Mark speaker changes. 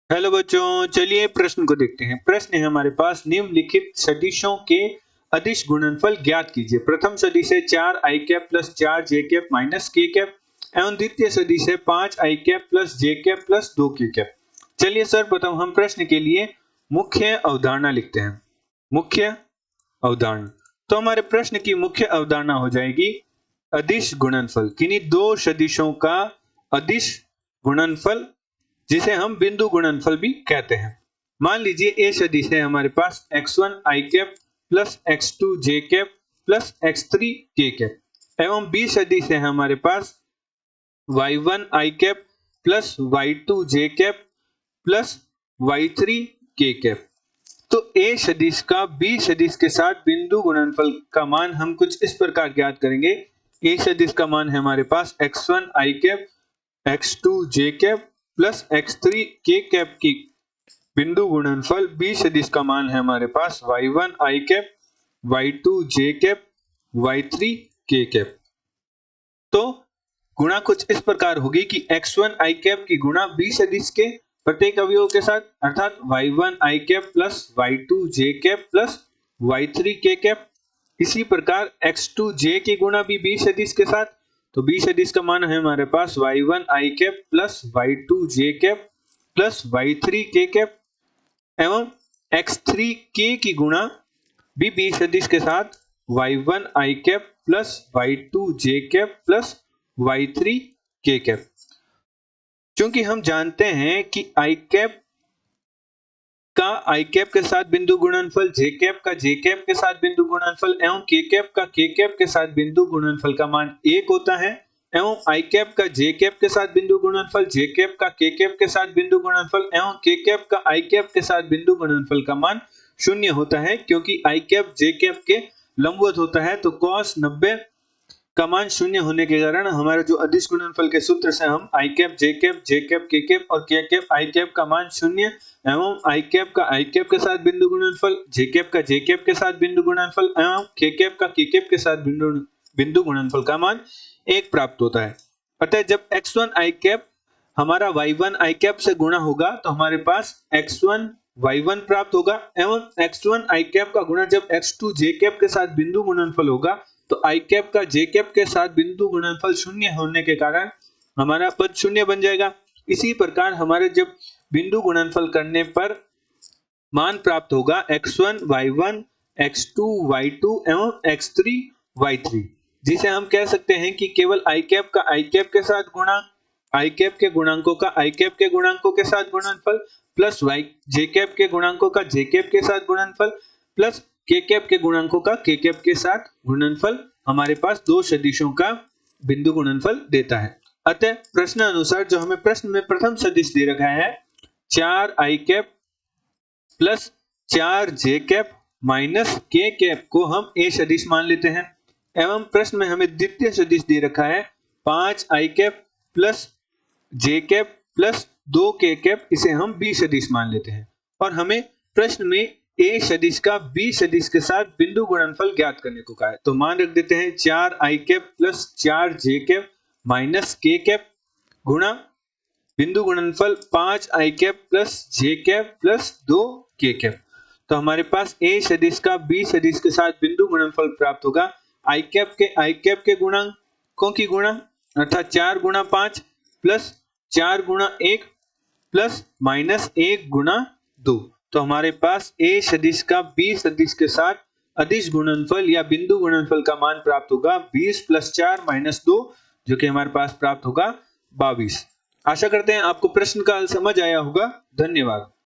Speaker 1: Hello बच्चों, चलिए प्रश्न को देखते हैं। प्रश्न है हमारे पास, निम्नलिखित सदिशों के अदिश गुणनफल ज्ञात कीजिए। प्रथम सदिश है 4 i cap plus 4 j cap minus k cap एवं द्वितीय सदिश है 5 i cap plus j cap plus 2 k cap. चलिए सर्वप्रथम हम प्रश्न के लिए मुख्य अवधारणा लिखते हैं। मुख्य अवधारणा, तो हमारे प्रश्न की मुख्य अवधारणा हो जाएगी अदिश गुणनफल, किन्हीं दो सदिशों का अदिश गुणनफल, जिसे हम बिंदु गुणनफल भी कहते हैं। मान लीजिए ए सदिश है हमारे पास x1 i cap plus x2 j cap plus x3 k cap एवं बी सदिश है हमारे पास y1 i cap plus y2 j cap plus y3 k cap. तो ए सदिश का बी सदिश के साथ बिंदु गुणनफल का मान हम कुछ इस प्रकार ज्ञात करेंगे। ए सदिश का मान है हमारे पास x1 i cap x2 j cap plus x3 k cap की बिंदु गुणनफल बी सदिश का मान है हमारे पास y1 i cap y2 j cap y3 k cap. तो गुणा कुछ इस प्रकार होगी कि x1 i कैप की गुणा बी सदिश के प्रत्येक अवयव के साथ, अर्थात y1 i cap plus y2 j cap plus y3 k cap. इसी प्रकार x2 j की गुणा भी बी सदिश के साथ, तो बी सदिश का मान है हमारे पास y1 i cap plus y2 j cap plus y3 k cap एवं x3 k की गुणा भी बी सदिश के साथ y1 i cap plus y2 j cap plus y3 k cap. क्योंकि हम जानते हैं कि i कैप का i कैप के साथ बिंदु गुणनफल, j कैप का j कैप के साथ बिंदु गुणनफल एवं k कैप का k कैप के साथ बिंदु गुणनफल का मान 1 होता है एवं i कैप का j कैप के साथ बिंदु गुणनफल, j कैप का k कैप के साथ बिंदु गुणनफल एवं k कैप का i कैप के साथ बिंदु गुणनफल का मान 0 होता है, क्योंकि i कैप j कैप के लंबवत होता है। तो cos 90 का मान 0 होने के कारण हमारा जो अदिश गुणनफल के सूत्र से हम i cap j cap k cap और k कैप i कैप का मान 0 एवं i कैप का i कैप के साथ बिंदु गुणनफल, j कैप का j कैप के साथ बिंदु गुणनफल एवं k कैप का k कैप के साथ बिंदु गुणनफल का मान 1 प्राप्त होता है। अतः जब x1 i कैप हमारा y1 i कैप से गुणा होगा तो हमारे पास x1 y1 प्राप्त होगा एवं x1 i कैप का गुणा जब x2 j कैप के साथ बिंदु गुणनफल होगा तो i कैप का j कैप के साथ बिंदु गुणनफल 0 होने के कारण हमारा पद 0 बन जाएगा। इसी प्रकार हमारे जब बिंदु गुणनफल करने पर मान प्राप्त होगा x1 y1 x2 y2 एवं x3 y3, जिसे हम कह सकते हैं कि केवल i कैप का i कैप के साथ गुणा, i कैप के गुणांकों का i कैप के गुणांकों के साथ गुणनफल प्लस j कैप के गुणांकों का j कैप के साथ गुणनफल प्लस k कैप के गुणांकों का k कैप के साथ गुणनफल हमारे पास दो सदिशों का बिंदु गुणनफल देता है। अतः प्रश्न अनुसार जो हमें प्रश्न में प्रथम सदिश दे रखा है 4 i cap plus 4 j cap minus k cap को हम a सदिश मान लेते हैं एवं प्रश्न में हमें द्वितीय सदिश दे रखा है 5 i cap plus j cap plus 2 k cap, इसे हम b सदिश मान लेते हैं और हमें प्रश्न में a सदिश का b सदिश के साथ बिंदु गुणनफल ज्ञात करने को कहा है। तो मान रख देते हैं 4 i cap plus 4 j cap minus k cap गुणा बिंदु गुणनफल 5 i cap plus j cap plus 2 k cap. तो हमारे पास a सदिश का b सदिश के साथ बिंदु गुणनफल प्राप्त होगा i कैप के गुणांकों की गुणा, अर्थात 4 गुणा 5 प्लस 4 गुणा 1 प्लस माइनस 1 गुणा 2। तो हमारे पास a सदिश का b सदिश के साथ अदिश गुणनफल या बिंदु गुणनफल का मान प्राप्त होगा 20 प्लस 4 माइनस 2, जो कि हमारे पास प्राप्त होगा 22। आशा करते हैं आपको प्रश्न का हल समझ आया होगा। धन्यवाद।